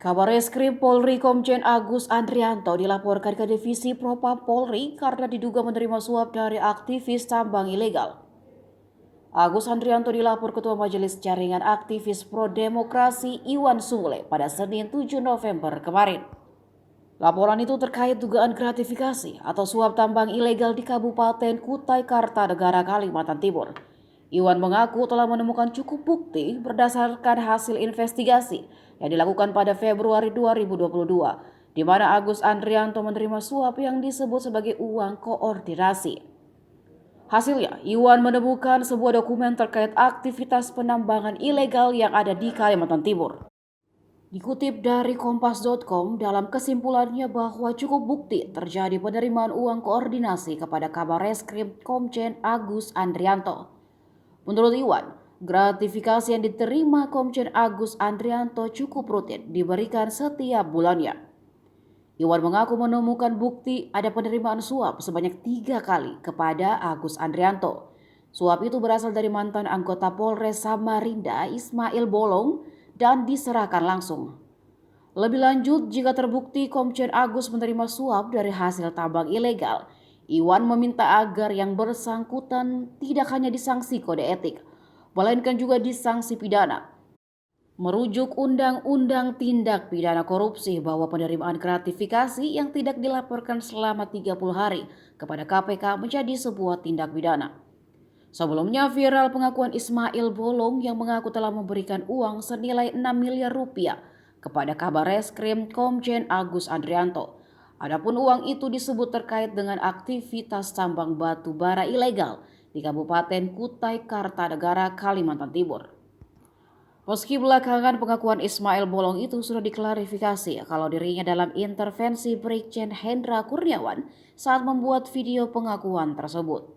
Kabar Reskrim Polri Komjen Agus Andrianto dilaporkan ke Divisi Propam Polri karena diduga menerima suap dari aktivis tambang ilegal. Agus Andrianto dilapor Ketua Majelis Jaringan Aktivis Pro Demokrasi Iwan Sule pada Senin 7 November kemarin. Laporan itu terkait dugaan gratifikasi atau suap tambang ilegal di Kabupaten Kutai Kartanegara, Kalimantan Timur. Iwan mengaku telah menemukan cukup bukti berdasarkan hasil investigasi yang dilakukan pada Februari 2022, di mana Agus Andrianto menerima suap yang disebut sebagai uang koordinasi. Hasilnya, Iwan menemukan sebuah dokumen terkait aktivitas penambangan ilegal yang ada di Kalimantan Timur. Dikutip dari Kompas.com, dalam kesimpulannya bahwa cukup bukti terjadi penerimaan uang koordinasi kepada Kabar Reskrim Komjen Agus Andrianto. Menurut Iwan, gratifikasi yang diterima Komjen Agus Andrianto cukup rutin diberikan setiap bulannya. Iwan mengaku menemukan bukti ada penerimaan suap sebanyak 3 kali kepada Agus Andrianto. Suap itu berasal dari mantan anggota Polres Samarinda Ismail Bolong dan diserahkan langsung. Lebih lanjut, jika terbukti Komjen Agus menerima suap dari hasil tambang ilegal, Iwan meminta agar yang bersangkutan tidak hanya disanksi kode etik, melainkan juga disanksi pidana. Merujuk Undang-Undang Tindak Pidana Korupsi bahwa penerimaan gratifikasi yang tidak dilaporkan selama 30 hari kepada KPK menjadi sebuah tindak pidana. Sebelumnya viral pengakuan Ismail Bolong yang mengaku telah memberikan uang senilai 6 miliar rupiah kepada Kabar Reskrim Komjen Agus Andrianto. Adapun uang itu disebut terkait dengan aktivitas tambang batu bara ilegal di Kabupaten Kutai Kartanegara, Kalimantan Timur. Meski belakangan pengakuan Ismail Bolong itu sudah diklarifikasi kalau dirinya dalam intervensi Brigjen Hendra Kurniawan saat membuat video pengakuan tersebut.